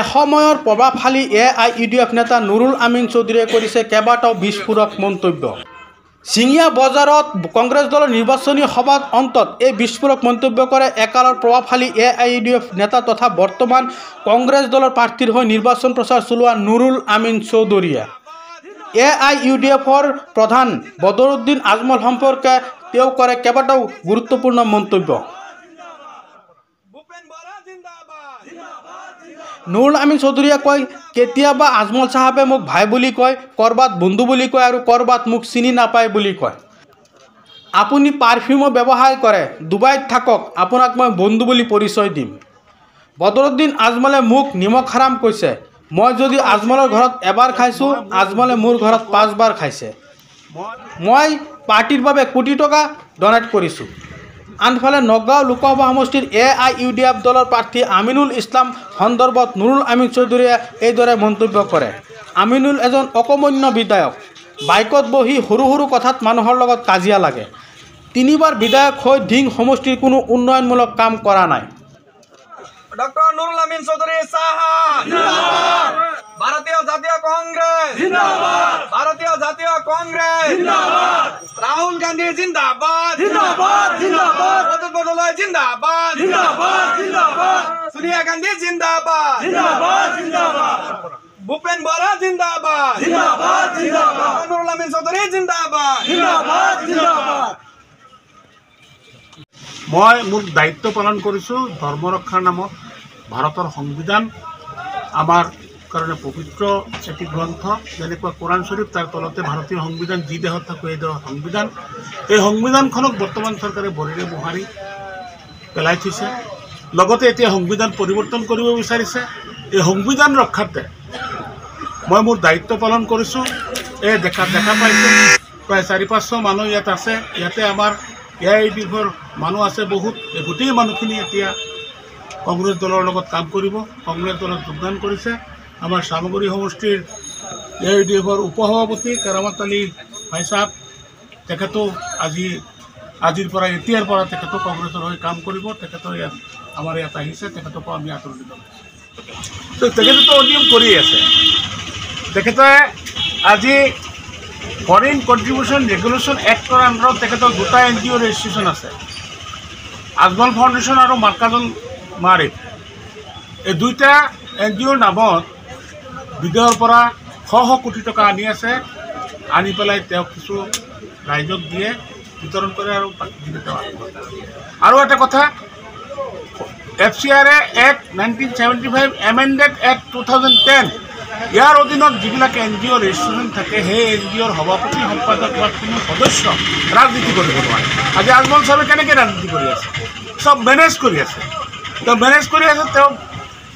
এসময়ৰ প্ৰভাৱশালী AIUDF নেতা নুৰুল আমিন চৌধুৰীয়ে কৰিছে কেইবাটাও বিস্ফোৰক মন্তব্য। ছিঙিয়া বজাৰত কংগ্ৰেছ দলৰ নিৰ্বাচনী সভাৰ অন্তত এই বিস্ফোৰক মন্তব্য কৰে একালৰ প্ৰভাৱশালী AIUDF নেতা তথা বৰ্তমান কংগ্ৰেছ দলৰ প্ৰাৰ্থীৰ হৈ নিৰ্বাচন প্ৰচাৰ চলোৱা নুৰুল আমিন চৌধুৰীয়ে। AIUDFৰ প্ৰধান বদৰুদ্দিন আজমল সম্পৰ্কে তেওঁ কৰে কেইবাটাও গুৰুত্বপূৰ্ণ মন্তব্য। নুৰুল আমিন চৌধুৰীয়ে কয়, কেতিয়াবা আজমল চাহাবে মোক ভাই বুলি কয়, কৰবাত বন্ধু বুলি কয় আৰু কৰবাত মোক চিনি নাপায় বুলি কয়। আপুনি পাৰফিউমো ব্যৱহাৰ কৰে, ডুবাইত থাকক, আপোনাক মই বন্ধু বুলি পৰিচয় দিম। বদৰুদ্দিন আজমলে মোক নিমখ হাৰাম কৈছে। মই যদি আজমলৰ ঘৰত এবাৰ খাইছোঁ, আজমলে মোৰ ঘৰত 5 বাৰ খাইছে। মই পাৰ্টিৰ বাবে কোটি টকা ডনেট কৰিছোঁ। আনফালে নগাঁও লোকসভা সমষ্টিৰ AIUDF দলৰ প্ৰাৰ্থী আমিনুল ইছলাম সন্দৰ্ভত নুৰুল আমিন চৌধুৰীয়ে এইদৰে মন্তব্য কৰে। আমিনুল এজন অকমন্য বিধায়ক। বাইকত বহি সৰু সৰু কথাত মানুহৰ লগত কাজিয়া লাগে। 3 বাৰ বিধায়ক হৈ ধিং সমষ্টিৰ কোনো উন্নয়নমূলক কাম কৰা নাই। ডক্টর নুরুল আমিন চৌধুরী সাহাব জিন্দাবাদ। ভারতীয় জাতীয় কংগ্রেস জিন্দাবাদ। ভারতীয় জাতীয় কংগ্রেস জিন্দাবাদ। রাহুল গান্ধী জিন্দাবাদ জিন্দাবাদ জিন্দাবাদ। প্রদ্যুৎ বন্দ্যোপাধ্যায় জিন্দাবাদ জিন্দাবাদ জিন্দাবাদ। সোনিয়া গান্ধী জিন্দাবাদ জিন্দাবাদ জিন্দাবাদ। ভূপেন বরা জিন্দাবাদ জিন্দাবাদ জিন্দাবাদ। নুরুল আমিন চৌধুরী জিন্দাবাদ জিন্দাবাদ জিন্দাবাদ। মই মোৰ দায়িত্ব পালন কৰিছোঁ ধৰ্ম ৰক্ষাৰ নামত। ভাৰতৰ সংবিধান আমাৰ কাৰণে পবিত্ৰ এটি গ্ৰন্থ, যেনেকুৱা কোৰাণ শ্বৰীফ, তাৰ তলতে ভাৰতীয় সংবিধান, যি দেশত থাকোঁ এই দেশৰ সংবিধান। এই সংবিধানখনক বৰ্তমান চৰকাৰে ভৰিৰে মোহাৰি পেলাই থৈছে। লগতে এতিয়া সংবিধান পৰিৱৰ্তন কৰিব বিচাৰিছে। এই সংবিধান ৰক্ষাতে মই মোৰ দায়িত্ব পালন কৰিছোঁ। এই দেখা পাইছে প্ৰায় 400-500 মানুহ ইয়াত আছে। ইয়াতে আমাৰ AIUDFৰ মানুহ আছে বহুত। এই গোটেই মানুহখিনি এতিয়া কংগ্ৰেছ দলৰ লগত কাম কৰিব, কংগ্ৰেছ দলত যোগদান কৰিছে। আমাৰ চামগুৰি সমষ্টিৰ AIUDFৰ উপসভাপতি কেৰামত আলী ভাই চাহাব, তেখেতো আজিৰ পৰা এতিয়াৰ পৰা তেখেতো কংগ্ৰেছৰ হৈ কাম কৰিব। তেখেতো ইয়াত আমাৰ ইয়াত আহিছে, তেখেতকো আমি আদৰণি জনাইছোঁ। তেখেতেতো অনিয়ম কৰি আছে। তেখেতে আজি ফৰেইন কণ্ট্ৰিবিউশ্যন ৰেগুলেশ্যন এক্টৰ আণ্ডাৰত তেখেতৰ 2টা NGO ৰেজিষ্ট্ৰেশ্যন আছে, আজমল ফাউণ্ডেশ্যন আৰু মাৰ্কাজন মাৰিফ। এই 2টা NGOৰ নামত বিদেশৰ পৰা শ কোটি টকা আনি আছে। আনি পেলাই তেওঁ কিছু ৰাইজক দিয়ে, বিতৰণ কৰে আৰু আৰু এটা কথা, FCRA Act 1975 এমেণ্ডেড Act 2010, ইয়াৰ অধীনত যিবিলাক NGO ৰেজিষ্ট্ৰেশ্যন থাকে, সেই NGOৰ সভাপতি সম্পাদক বা কোনো সদস্য ৰাজনীতি কৰিব নোৱাৰে। আজি আজমল চাহাবে কেনেকৈ ৰাজনীতি কৰি আছে? চব মেনেজ কৰি আছে। তেওঁ মেনেজ কৰি আছে, তেওঁ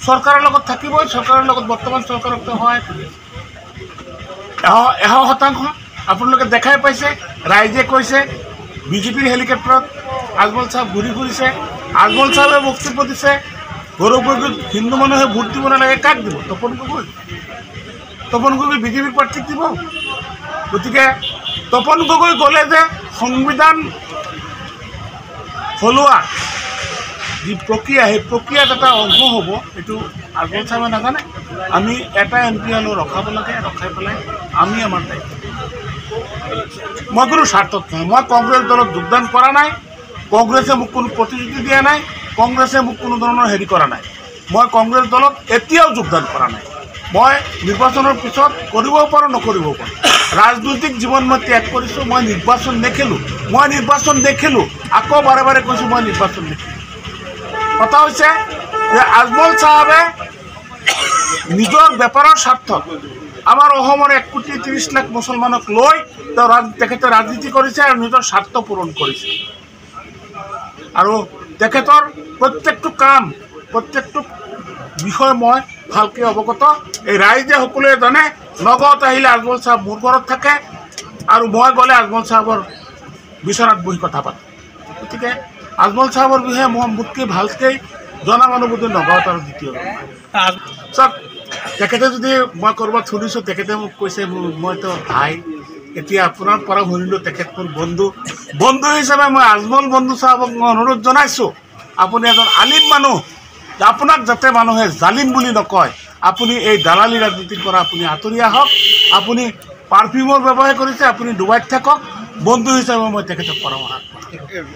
চৰকাৰৰ লগত থাকিবই, চৰকাৰৰ লগত বৰ্তমান চৰকাৰক তেওঁ সহায় কৰি আছে 100%। আপোনালোকে দেখাই পাইছে, ৰাইজে কৈছে BJPৰ হেলিকপ্টাৰত আজমল চাহাব ঘূৰি ফুৰিছে। আজমল চাহাবে বক্তব্য দিছে, গৌৰৱপুৰত হিন্দু মানুহে ভোট দিব নালাগে। কাক দিব? তপন গগৈ। তপন গগৈ BJPৰ প্ৰাৰ্থীক দিব। গতিকে তপন গগৈ গ'লে যে সংবিধান সলোৱা যি প্ৰক্ৰিয়া, সেই প্ৰক্ৰিয়াত এটা অংশ হ'ব, এইটো আজমল চাহাবে নাজানে। আমি এটা MP হ'লেও ৰখাব লাগে, ৰখাই পেলাই আমি আমাৰ দায়িত্ব। মই কোনো স্বাৰ্থত নহয়। মই কংগ্ৰেছ দলত যোগদান কৰা নাই। কংগ্ৰেছে মোক কোনো প্ৰতিশ্ৰুতি দিয়া নাই। কংগ্ৰেছে মোক কোনো ধৰণৰ হেৰি কৰা নাই। মই কংগ্ৰেছ দলত এতিয়াও যোগদান কৰা নাই। মই নিৰ্বাচনৰ পিছত কৰিবও পাৰোঁ, নকৰিবও পাৰোঁ। ৰাজনৈতিক জীৱন মই ত্যাগ কৰিছোঁ। মই নিৰ্বাচন নেখেলোঁ। আকৌ বাৰে বাৰে কৈছোঁ, মই নিৰ্বাচন নেখেলোঁ। কথা হৈছে যে আজমল চাহাবে নিজৰ বেপাৰৰ স্বাৰ্থত আমাৰ অসমৰ 1,30,00,000 মুছলমানক লৈ তেখেতে ৰাজনীতি কৰিছে আৰু নিজৰ স্বাৰ্থ পূৰণ কৰিছে। আৰু তেখেতৰ প্ৰত্যেকটো কাম, প্ৰত্যেকটো বিষয় মই ভালকৈ অৱগত। এই ৰাইজে সকলোৱে জানে। নগাঁৱত আহিলে আজমল চাহাব মোৰ ঘৰত থাকে আৰু মই গ'লে আজমল চাহাবৰ বিচনাত বহি কথা পাতোঁ। গতিকে আজমল চাহাবৰ বিষয়ে মই মোতকৈ ভালকৈ জনা মানুহ বোধহয় নগাঁৱত আৰু দ্বিতীয় চাওক। তেখেতে যদি মই ক'ৰবাত শুনিছোঁ, তেখেতে মোক কৈছে মইতো ভাই, এতিয়া আপোনাৰ পৰা শুনিলোঁ তেখেত মোৰ বন্ধু হিচাপে মই আজমল বন্ধু চাহাবক মই অনুৰোধ জনাইছোঁ, আপুনি এজন আলিম মানুহ, আপোনাক যাতে মানুহে জালিম বুলি নকয়, আপুনি এই দালালি ৰাজনীতিৰ পৰা আপুনি আঁতৰি আহক। আপুনি পাৰফিউমৰ ব্যৱহাৰ কৰিছে, আপুনি ডুবাইত থাকক। বন্ধু হিচাপে মই তেখেতক পৰামৰ্শ দিম।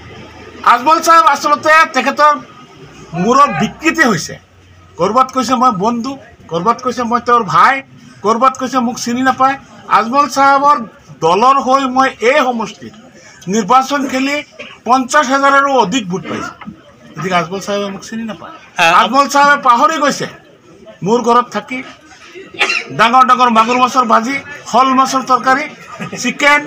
আজমল চাহেব আচলতে তেখেতৰ মূৰত বিকৃতি হৈছে। ক'ৰবাত কৈছে মই বন্ধু, ক'ৰবাত কৈছে মই তেওঁৰ ভাই, ক'ৰবাত কৈছে মোক চিনি নাপায়। আজমল চাহেবৰ দলৰ হৈ মই এই সমষ্টিত নিৰ্বাচন খেলি 50,000-ৰো অধিক ভোট পাইছোঁ। গতিকে আজমল চাহেবে মোক চিনি নাপায়। আজমল চাহেবে পাহৰি গৈছে মোৰ ঘৰত থাকি ডাঙৰ ডাঙৰ মাগুৰ মাছৰ ভাজি, শল মাছৰ তৰকাৰী, চিকেন।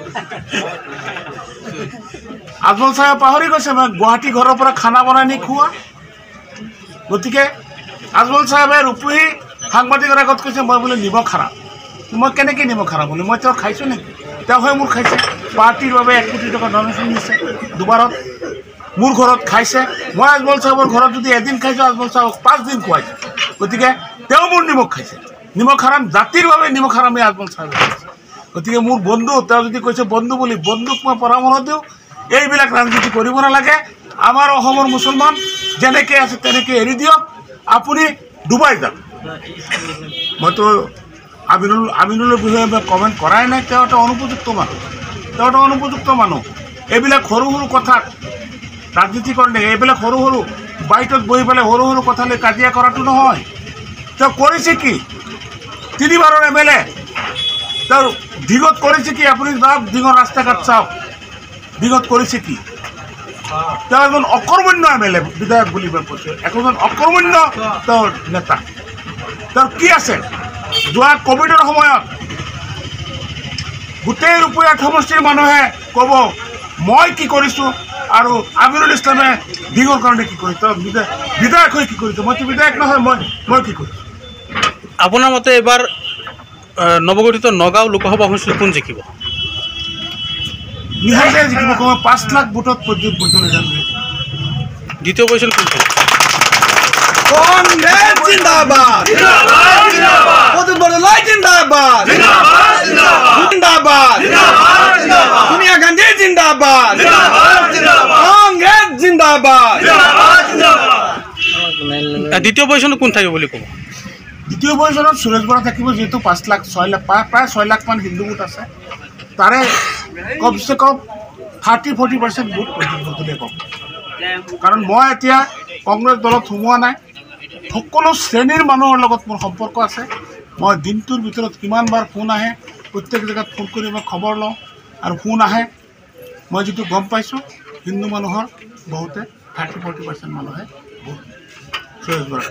আজমল চাহেবে পাহৰি গৈছে মই গুৱাহাটী ঘৰৰ পৰা খানা বনাই নি খোৱা। গতিকে আজমল চাহেবে ৰূপহী সাংবাদিকৰ আগত কৈছে মই বোলে নিমখ হাৰাম। মই কেনেকৈ নিমখ হাৰাম বোলে? মই তেওঁ খাইছোঁ নেকি? তেওঁ হৈ মোৰ খাইছে। পাৰ্টিৰ বাবে 1 কোটি টকা ডনেশ্যন দিছে দুবাৰত, মোৰ ঘৰত খাইছে। মই আজমল চাহেবৰ ঘৰত যদি এদিন খাইছোঁ, আজমল চাহেবক 5 দিন খুৱাইছোঁ। গতিকে তেওঁ মোৰ নিমখ খাইছে। নিমখ হাৰাম জাতিৰ বাবে নিমখ হাৰামে আজমল চাহেবে খাইছে। গতিকে মোৰ বন্ধু, তেওঁ যদি কৈছে বন্ধু বুলি, বন্ধুক মই পৰামৰ্শ দিওঁ এইবিলাক ৰাজনীতি কৰিব নালাগে। আমাৰ অসমৰ মুছলমান যেনেকৈ আছে তেনেকৈ এৰি দিয়ক। আপুনি ডুবাই যাওক। মইতো আমিনুলৰ বিষয়ে মই কমেণ্ট কৰাই নাই। তেওঁ এটা অনুপযুক্ত মানুহ। এইবিলাক সৰু সৰু কথাত ৰাজনীতি কৰে। এইবিলাক সৰু সৰু বাইটত বহি পেলাই সৰু সৰু কথা লৈ কাজিয়া কৰাটো নহয়। তেওঁ কৰিছে কি? 3 বাৰৰ MLA। তেওঁৰ দিগত কৰিছে কি? আপুনি যাওক দিগৰ ৰাস্তা ঘাট চাওক, দিগত কৰিছে কি? তেওঁ এজন অকৰ্মণ্য MLA, বিধায়ক বুলি মই কৈছোঁ। একজন অকৰ্মণ্য তেওঁৰ নেতা। তেওঁৰ কি আছে? যোৱা কোভিডৰ সময়ত গোটেই ৰূপহী সমষ্টিৰ মানুহে ক'ব মই কি কৰিছোঁ আৰু আমিনুল ইছলামে দিগৰ কাৰণে কি কৰিছে, বিধায়ক হৈ কি কৰিছে? মইতো বিধায়ক নহয়, মই কি কৰিছোঁ? আপোনাৰ মতে এবাৰ নৱগঠিত নগাঁও লোকসভা সমষ্টিত কোন জিকিব? নিহাতে জিকিব। 5 লাখ ভোটত দ্বিতীয় পজিশন কোন থাকিব? কংগ্রেস জিন্দাবাদ, প্রদীপ বড়লাই জিন্দাবাদ, জিন্দাবাদ, সোনিয়া গান্ধী জিন্দাবাদ, কংগ্রেস জিন্দাবাদ। দ্বিতীয় পজিশনত কোন থাকিব বুলি ক'ব? দ্বিতীয় পজিশনত সুৰেশ বৰা থাকিব। যেহেতু 5 লাখ 6 লাখ প্ৰায় 6 লাখমান হিন্দু ভোট আছে। তাৰে কমচে কম 30-40% ভোট প্ৰদীপ পাব। কাৰণ মই এতিয়া কংগ্ৰেছ দলত সোমোৱা নাই। সকলো শ্ৰেণীৰ মানুহৰ লগত মোৰ সম্পৰ্ক আছে। মই দিনটোৰ ভিতৰত কিমানবাৰ ফোন আহে, প্ৰত্যেক জেগাত ফোন কৰি মই খবৰ লওঁ আৰু ফোন আহে। মই যিটো গম পাইছোঁ, হিন্দু মানুহৰ বহুতে 30-40% মানুহে ভোট সুৰেশ বৰা।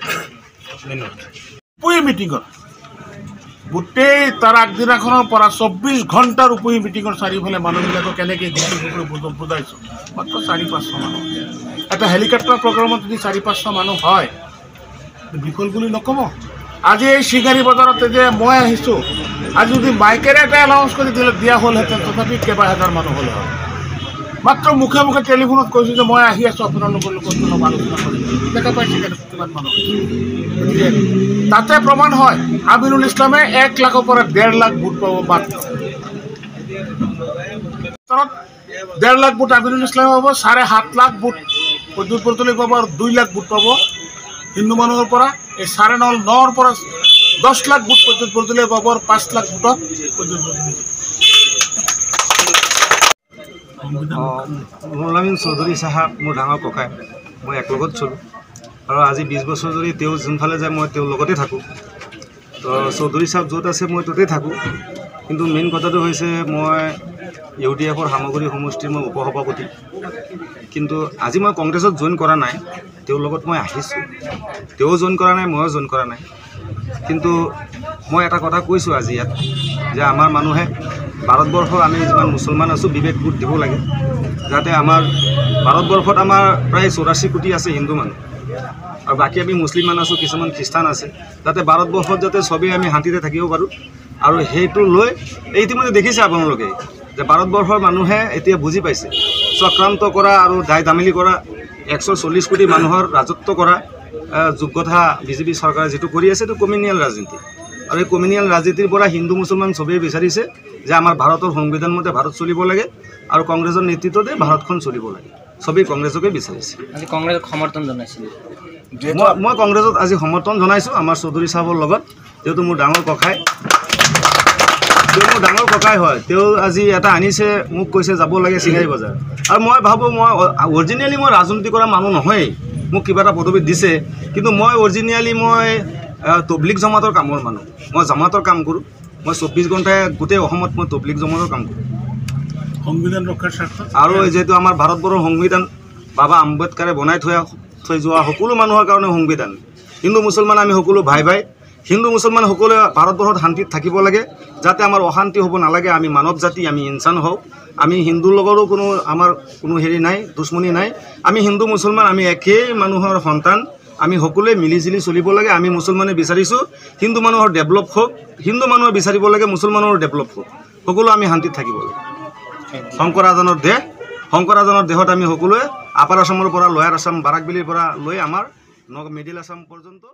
ৰূপহী মিটিঙত গোটেই তাৰ আগদিনাখনৰ পৰা 24 ঘণ্টাৰ ৰূপহী মিটিঙৰ চাৰিওফালে মানুহবিলাকক কেনেকৈ বুজাইছোঁ। মাত্ৰ 400-500 মানুহ। এটা হেলিকপ্টাৰ প্ৰগ্ৰামত যদি 400-500 মানুহ হয়, বিফল বুলি নক'ব। আজি এই চিগাৰী বজাৰতে যে মই আহিছোঁ, আজি যদি মাইকেৰে এটা এনাউন্স কৰি দিয়া হ'লহেঁতেন, তথাপি কেইবাহাজাৰ মানুহ হ'লে হয়। মাত্ৰ মুখে মুখে টেলিফোনত কৈছোঁ যে মই আহি আছোঁ আপোনালোকৰ লগত অলপ আলোচনা কৰিম। দেখা পাইছে কিমান মানুহ। গতিকে তাতে প্ৰমাণ হয় আমিনুল ইছলামে 1 লাখৰ পৰা 1.5 লাখ ভোট পাব। মাত্ৰ 1.5 লাখ ভোট আমিনুল ইছলামে পাব। 7.5 লাখ ভোট প্ৰদ্যুৎ বৰদলৈ পাব আৰু 2 লাখ ভোট পাব হিন্দু মানুহৰ পৰা। এই 9.5-9ৰ পৰা 10 লাখ ভোট প্ৰদ্যুৎ বৰদলৈ পাব আৰু 5 লাখ ভোটত প্ৰদ্যুৎ বৰদলৈ। নুৰুল আমিন চৌধুৰী চাহাব মোৰ ডাঙৰ ককাই। মই একলগত চলোঁ আৰু আজি 20 বছৰ ধৰি তেওঁ যোনফালে যায় মই তেওঁৰ লগতে থাকোঁ। তো চৌধুৰী চাহাব য'ত আছে মই ত'তেই থাকোঁ। কিন্তু মেইন কথাটো হৈছে মই UDFৰ সামগ্ৰী সমষ্টিৰ মই উপসভাপতি। কিন্তু আজি মই কংগ্ৰেছত জইন কৰা নাই। তেওঁৰ লগত মই আহিছোঁ। তেওঁ জইন কৰা নাই, ময়ো জইন কৰা নাই। কিন্তু মই এটা কথা কৈছোঁ আজি ইয়াত যে আমাৰ মানুহে ভাৰতবৰ্ষৰ আমি যিমান মুছলমান আছোঁ বিবেকবোধ দিব লাগে, যাতে আমাৰ ভাৰতবৰ্ষত আমাৰ প্ৰায় 84 কোটি আছে হিন্দু মানুহ আৰু বাকী আমি মুছলিম মানুহ আছোঁ, কিছুমান খ্ৰীষ্টান আছে। যাতে ভাৰতবৰ্ষত যাতে চবেই আমি শান্তিতে থাকিব পাৰোঁ। আৰু সেইটো লৈ ইতিমধ্যে দেখিছে আপোনালোকে যে ভাৰতবৰ্ষৰ মানুহে এতিয়া বুজি পাইছে চক্ৰান্ত কৰা আৰু দায় দামিলি কৰা 140 কোটি মানুহৰ ৰাজত্ব কৰা যোগ্যতা বিজেপি চৰকাৰে যিটো কৰি আছে এইটো কমিউনিয়েল ৰাজনীতি। আৰু এই কমিউনিয়েল ৰাজনীতিৰ পৰা হিন্দু মুছলমান চবেই বিচাৰিছে যে আমাৰ ভাৰতৰ সংবিধান মতে ভাৰত চলিব লাগে আৰু কংগ্ৰেছৰ নেতৃত্বতে ভাৰতখন চলিব লাগে। চবেই কংগ্ৰেছকে বিচাৰিছে। আজি কংগ্ৰেছক সমৰ্থন জনাইছিল। মই কংগ্ৰেছত আজি সমৰ্থন জনাইছোঁ আমাৰ চৌধুৰী চাহাবৰ লগত, যিহেতু মোৰ ডাঙৰ ককাই, তেওঁ মোৰ ডাঙৰ ককাই হয়। তেওঁ আজি এটা আনিছে, মোক কৈছে যাব লাগে চিঙাৰী বজাৰ, আৰু মই ভাবোঁ মই অৰিজিনেলি মই ৰাজনীতি কৰা মানুহ নহয়েই, মোক কিবা এটা পদবী দিছে, কিন্তু মই অৰিজিনেলি মই তবলিগ জমাতৰ কামৰ মানুহ। মই জমাতৰ কাম কৰোঁ, মই 24 ঘণ্টাই গোটেই অসমত মই তবলিগ জমাতৰ কাম কৰোঁ। সংবিধান ৰক্ষাৰ স্বাৰ্থত আৰু যিহেতু আমাৰ ভাৰতবৰ্ষৰ সংবিধান বাবা আম্বেদকাৰে বনাই থৈ যোৱা সকলো মানুহৰ কাৰণে সংবিধান, হিন্দু মুছলমান আমি সকলো ভাই ভাই, হিন্দু মুছলমান সকলোৱে ভাৰতবৰ্ষত শান্তিত থাকিব লাগে, যাতে আমাৰ অশান্তি হ'ব নালাগে। আমি মানৱ জাতি, আমি ইনচান হওঁ, আমি হিন্দুৰ লগতো আমাৰ কোনো হেৰি নাই, দুশ্মনী নাই। আমি হিন্দু মুছলমান আমি একেই মানুহৰ সন্তান, আমি সকলোৱে মিলিজুলি চলিব লাগে। আমি মুছলমানে বিচাৰিছোঁ হিন্দু মানুহৰ ডেভেলপ হওক, হিন্দু মানুহে বিচাৰিব লাগে মুছলমানৰ ডেভেলপ হওক, সকলো আমি শান্তিত থাকিব লাগে। শংকৰাজানৰ দেশ, শংকৰাজানৰ দেশত আমি সকলোৱে আপাৰ আছামৰ পৰা লয়াৰ আছাম বাৰাকবেলিৰ পৰা লৈ আমাৰ মিডিল আছাম পৰ্যন্ত